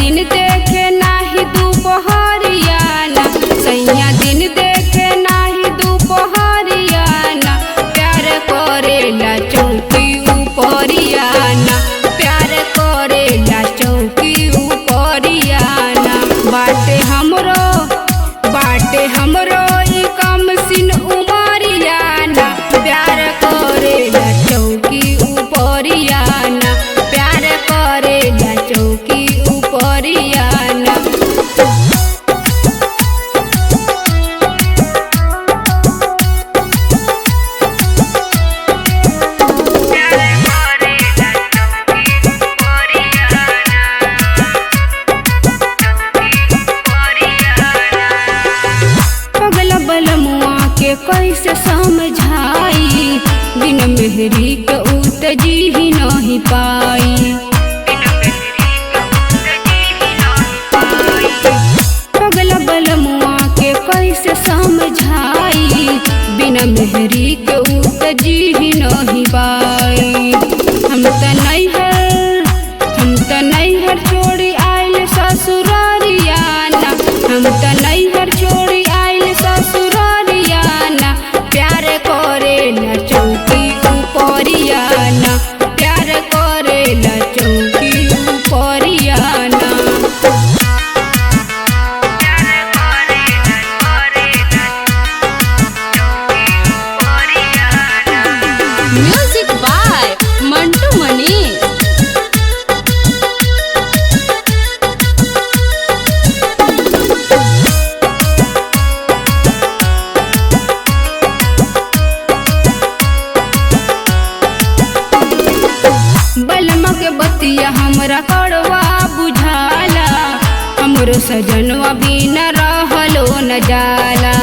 दिन देखे नाही दोपहरियाना, सैया दिन देखे नाही दोपहरियाना, प्यार करेला चौकी उपरियाना, प्यार करेला चौकी उपरियाना। बाटे हमरो ई कम सिन उमरियाना, प्यार करेला चौकी उपरियाना, प्यार करेला चौकी उपरियाना। पगला बलमुआ के कैसे समझाई, बिन मेहरी के उत जी ही नहीं पाई। पगला बलमुआ के कैसे समझाई, बिन मेहरी के उत जी ही नहीं पाई। हम त नैहर छोड़ी आइल ससुरारियाना, हम त नैहर छोड़ी आइल ससुरारियाना, प्यार करेला चौकी उपरियाना, प्यार करेला चौकी उपरियाना। Music by Mantu Manish. बलमा के बतिया हमरा कड़वा बुझाला, हमरो सजनवा बिना रहलो न जाला।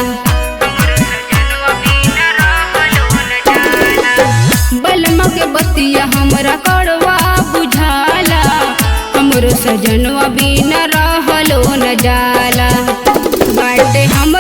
बलमा के बतिया हमरा कड़वा बुझाला, हमरो सजनवा बिना रहलो न जाला। बाटे हम